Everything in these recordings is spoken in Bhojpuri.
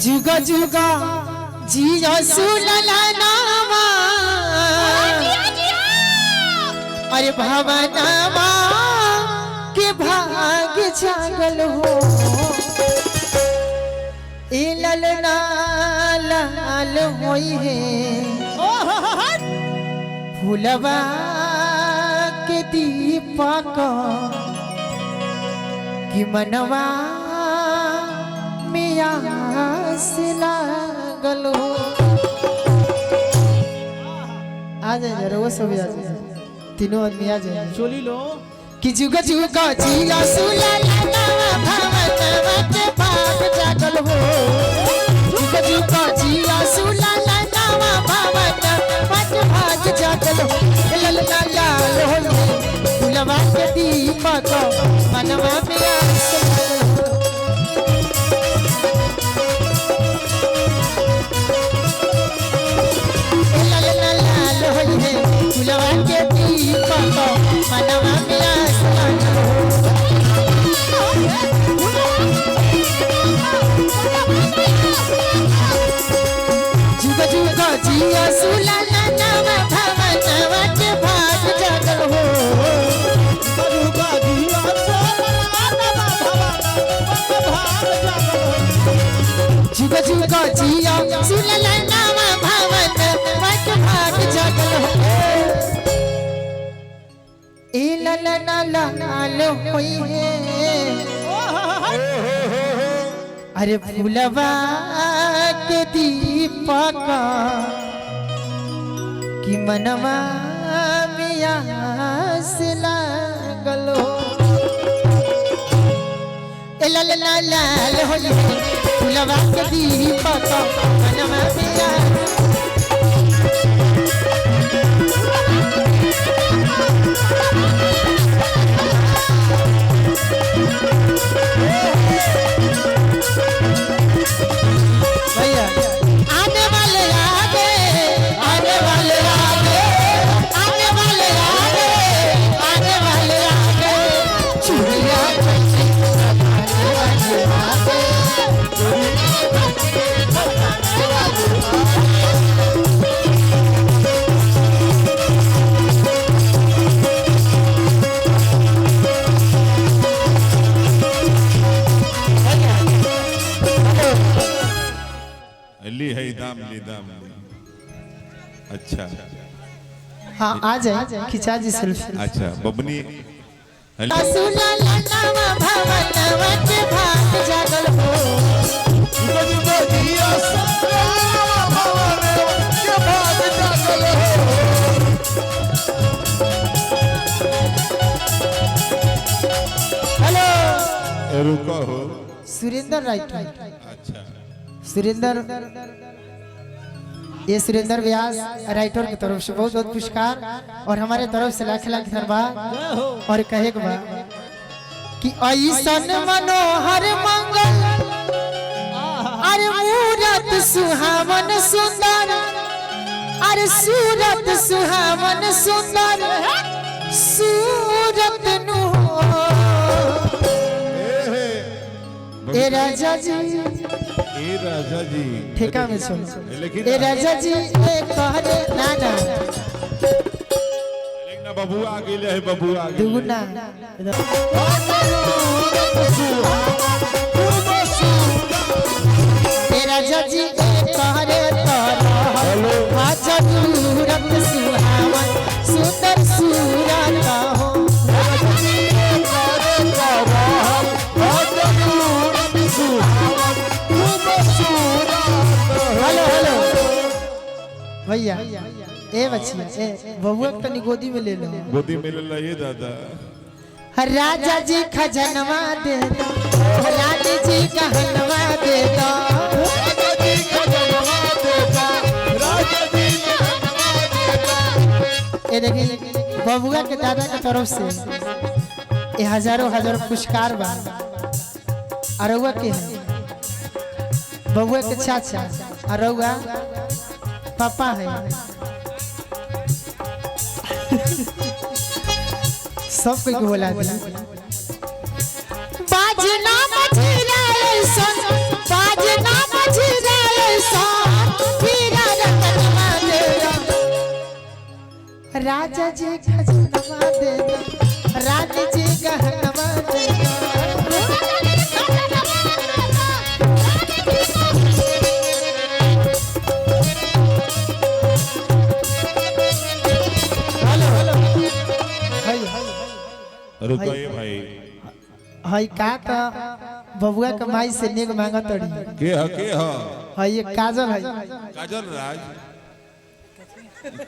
जुगा जुगा जिया सुलला नामा अरे भवनमा के भाग जागल हो ए ललना लाल होई है फूलवा के दीपक कि मनवा मिया से लागल हो आ जाए जरा वो सब आ जाए तीनों आदमी आ जाए चोली लो कि जुग जुग जिया सुलला भवनवा के भाग जागल हो जुग जुग जिया सुलला भवनवा के भाग जागल हो ललना लाल हो फूलवा के दीपक मनवा मिया से लागल हो फूलवा के दीपक मनवा मिया से लागल जुग जुग जिया सुलला भवनवा के भाग जागल हो जुग जुग जिया सुलला भवनवा के भाग जागल हो ए ललना लाल होई है अरे फूलवा के दीपक कि मनवा मिया से लागल हो ए ललना लाल होई है फूलवा के दीपक मनवा मिया भैया आने वाले आगे आने वाले आगे आने वाले आगे आने वाले आगे चूड़िया चलती आने वाले आगे ली है दाम ली अच्छा हाँ आ जाए खिंचा जी सेल्फी अच्छा बबनी सुलला भवनवा के भाग जागल हो हेलो रुको हो सुरेंद्र राइटर अच्छा सुरेंद्र ये सुरेंद्र व्यास राइटर की तरफ से बहुत बहुत पुरस्कार और हमारे तरफ से लाख लाख धन्यवाद और कहे कि ऐसन मनोहर मंगल अरे मूरत सुहावन सुंदर अरे सूरत सुहावन सुंदर सूरत नु ए राजा जी ठेका में सुन लेकिन ए राजा जी ए कहले ना ना लेकिन बबुआ आ गेले है बबुआ आ गेले दुगुना ए राजा जी ए कहले हेलो जरूरत सुहावन सुंदर सूरत हो हेलो हेलो भैया ए बच्चिया ए बबुआ तनी गोदी में ले लो गोदी में ले लिए दादा राजा जी खजनवा दे दो रानी जी कहनवा दे दो राजा जी खजनवा दे दो राजा जी कहनवा दे दो। ए देखिए बबुआ के दादा की तरफ से ये हजारों पुरस्कार बा अरुआ के है बबुआ के चाचा अरुआ पापा है सब कोई बोला दिया बाजना मझिला सन बाजना मझिला राजा जी खजनवा दे दो रानी जी गहनवा दे दो रुको ये भाई हई का का बबुआ के माई से नेग मांगा तड़ी के ह हई ये काजल है काजल राज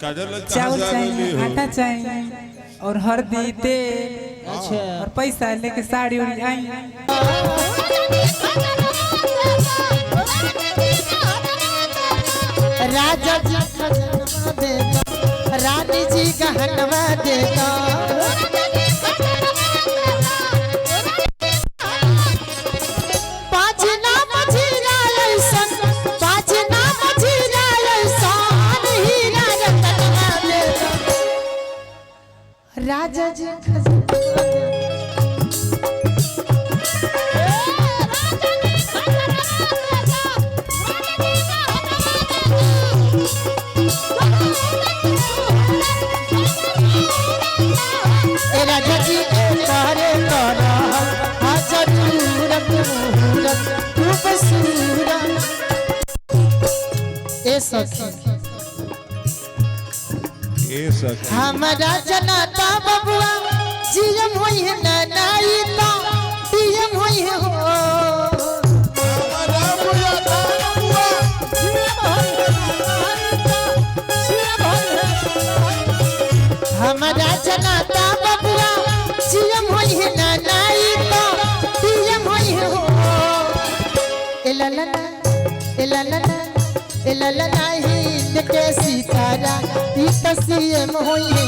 काजल चावल चाहिए आटा चाहिए और हल्दी तेल अच्छा और पैसा लेके साड़ी उड़ी आई राजा जी खजनवा दे दो रानी जी गहनवा दे दो राजा जी राजा जी करे हाजर मूरत मूरत खूब सूरत ए सखी हमारा जनाता बबुआ जीएम होई है ना नाई तो डीएम होई है हो हमारा जनाता बबुआ जीएम होई है ना नाई तो डीएम होई है हो एललना एललना एललना ही के सितारा ई तसीम होई है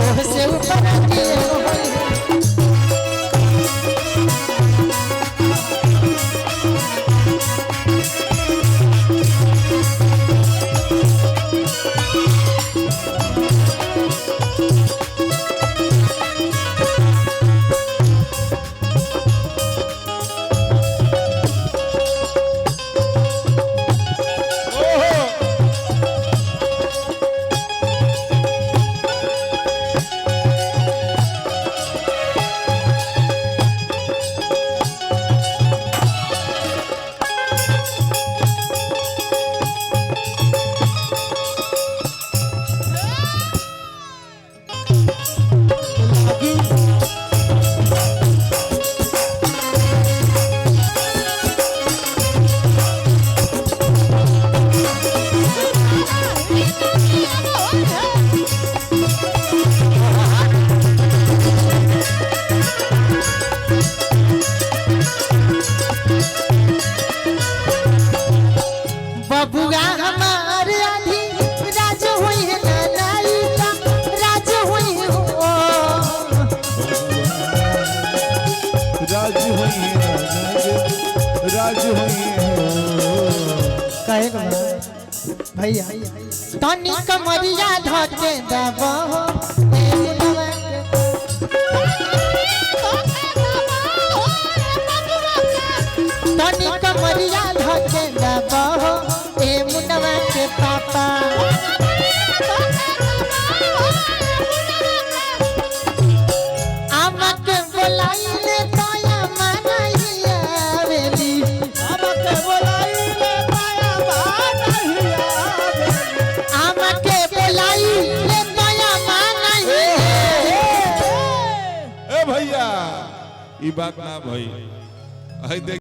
ओह से ऊपर के होई है बबुआ हमारे आधी राज हुई है ना नाई का राज हुई हो राज हुई कहेगा भैया तनी कमरिया धके दबो तनी कमरिया धके दबो ए मुनवा के पापा आमक बोलाइले तोया मानैया बेली आमक बोलाइले तोया मानैया आमक बोलाइले तोया मानैया ए भैया ई बात ना भाई आई देख